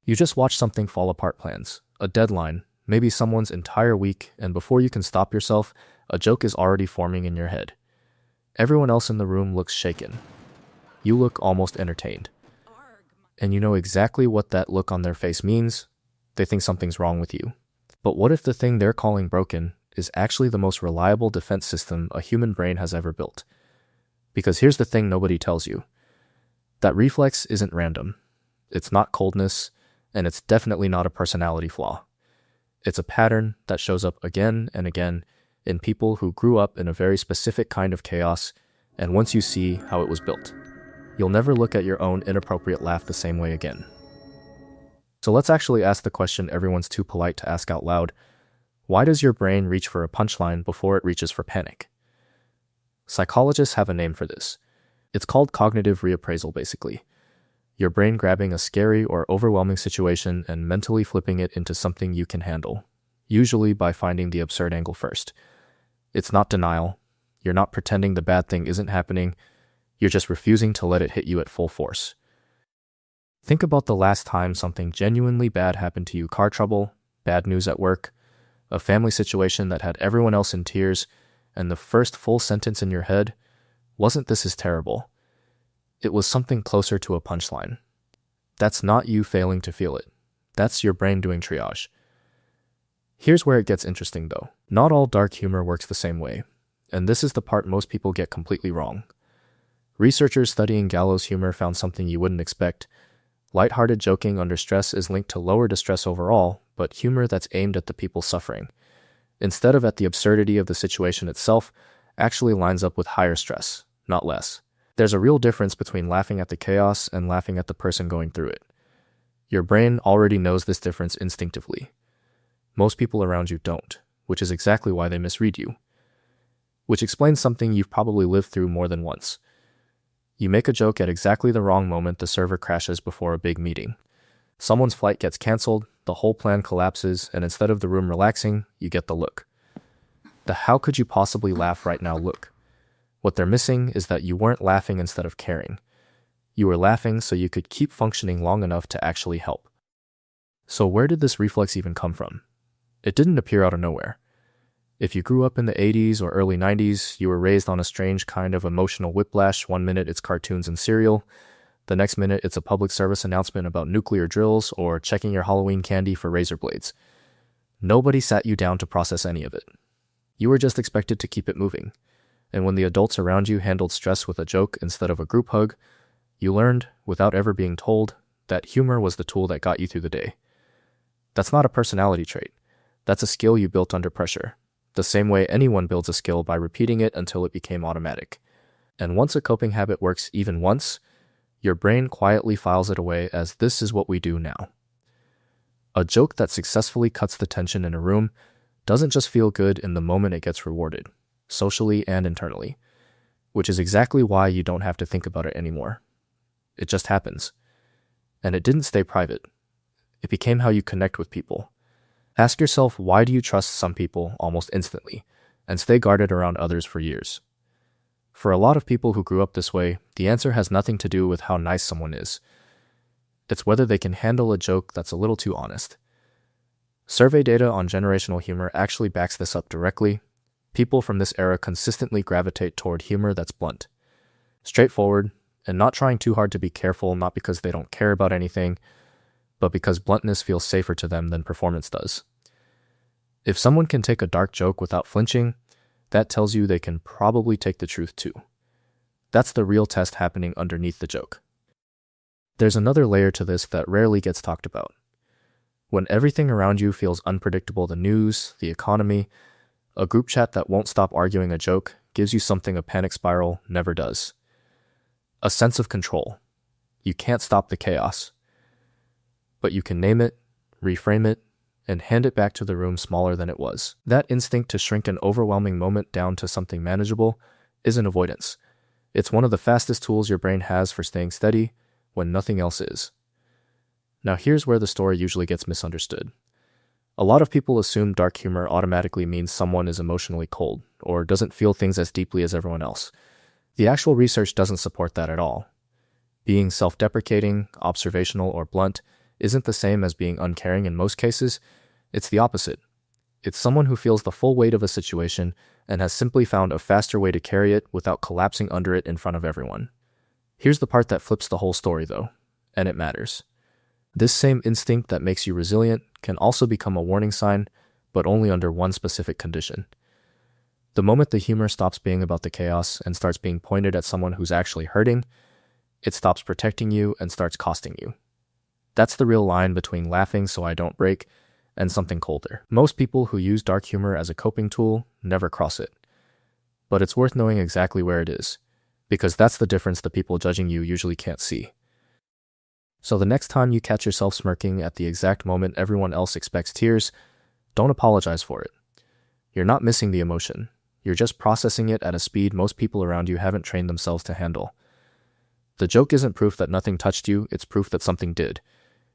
You just watch something fall apart plans, a deadline, maybe someone's entire week, and before you can stop yourself, a joke is already forming in your head. Everyone else in the room looks shaken. You look almost entertained. And you know exactly what that look on their face means. They think something's wrong with you. But what if the thing they're calling broken is actually the most reliable defense system a human brain has ever built? Because here's the thing nobody tells you. That reflex isn't random. It's not coldness, and it's definitely not a personality flaw. It's a pattern that shows up again and again in people who grew up in a very specific kind of chaos, and once you see how it was built, you'll never look at your own inappropriate laugh the same way again. So let's actually ask the question everyone's too polite to ask out loud. Why does your brain reach for a punchline before it reaches for panic? Psychologists have a name for this. It's called cognitive reappraisal, basically. Your brain grabbing a scary or overwhelming situation and mentally flipping it into something you can handle, usually by finding the absurd angle first. It's not denial. You're not pretending the bad thing isn't happening. You're just refusing to let it hit you at full force. Think about the last time something genuinely bad happened to you: car trouble, bad news at work, a family situation that had everyone else in tears, and the first full sentence in your head, "Wasn't this as terrible?" It was something closer to a punchline. That's not you failing to feel it. That's your brain doing triage. Here's where it gets interesting though. Not all dark humor works the same way, and this is the part most people get completely wrong. Researchers studying Gallows humor found something you wouldn't expect. Lighthearted joking under stress is linked to lower distress overall, but humor that's aimed at the people suffering, instead of at the absurdity of the situation itself, actually lines up with higher stress, not less. There's a real difference between laughing at the chaos and laughing at the person going through it. Your brain already knows this difference instinctively. Most people around you don't, which is exactly why they misread you. Which explains something you've probably lived through more than once. You make a joke at exactly the wrong moment the server crashes before a big meeting. Someone's flight gets canceled, the whole plan collapses, and instead of the room relaxing, you get the look. The "how could you possibly laugh right now" look. What they're missing is that you weren't laughing instead of caring. You were laughing so you could keep functioning long enough to actually help. So where did this reflex even come from? It didn't appear out of nowhere. If you grew up in the 80s or early 90s, you were raised on a strange kind of emotional whiplash. One minute it's cartoons and cereal, the next minute it's a public service announcement about nuclear drills or checking your Halloween candy for razor blades. Nobody sat you down to process any of it. You were just expected to keep it moving. And when the adults around you handled stress with a joke instead of a group hug, you learned, without ever being told, that humor was the tool that got you through the day. That's not a personality trait. That's a skill you built under pressure, the same way anyone builds a skill by repeating it until it became automatic. And once a coping habit works even once, your brain quietly files it away as "this is what we do now." A joke that successfully cuts the tension in a room doesn't just feel good in the moment it gets rewarded, socially and internally, which is exactly why you don't have to think about it anymore. It just happens. And it didn't stay private. It became how you connect with people. Ask yourself, why do you trust some people almost instantly and stay guarded around others for years? For a lot of people who grew up this way, the answer has nothing to do with how nice someone is. It's whether they can handle a joke that's a little too honest. Survey data on generational humor actually backs this up directly. People from this era consistently gravitate toward humor that's blunt, straightforward, and not trying too hard to be careful, not because they don't care about anything, but because bluntness feels safer to them than performance does. If someone can take a dark joke without flinching, that tells you they can probably take the truth too. That's the real test happening underneath the joke. There's another layer to this that rarely gets talked about. When everything around you feels unpredictable, the news, the economy, a group chat that won't stop arguing a joke gives you something a panic spiral never does. A sense of control. You can't stop the chaos, but you can name it, reframe it, and hand it back to the room smaller than it was. That instinct to shrink an overwhelming moment down to something manageable isn't avoidance. It's one of the fastest tools your brain has for staying steady when nothing else is. Now here's where the story usually gets misunderstood. A lot of people assume dark humor automatically means someone is emotionally cold or doesn't feel things as deeply as everyone else. The actual research doesn't support that at all. Being self-deprecating, observational, or blunt isn't the same as being uncaring in most cases. It's the opposite. It's someone who feels the full weight of a situation and has simply found a faster way to carry it without collapsing under it in front of everyone. Here's the part that flips the whole story though, and it matters. This same instinct that makes you resilient can also become a warning sign, but only under one specific condition. The moment the humor stops being about the chaos and starts being pointed at someone who's actually hurting, it stops protecting you and starts costing you. That's the real line between laughing so I don't break and something colder. Most people who use dark humor as a coping tool never cross it. But it's worth knowing exactly where it is, because that's the difference the people judging you usually can't see. So the next time you catch yourself smirking at the exact moment everyone else expects tears, don't apologize for it. You're not missing the emotion. You're just processing it at a speed most people around you haven't trained themselves to handle. The joke isn't proof that nothing touched you, it's proof that something did,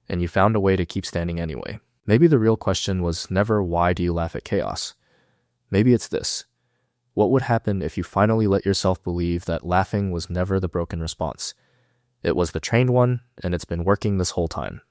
and you found a way to keep standing anyway. Maybe the real question was never why do you laugh at chaos? Maybe it's this. What would happen if you finally let yourself believe that laughing was never the broken response? It was the trained one, and it's been working this whole time.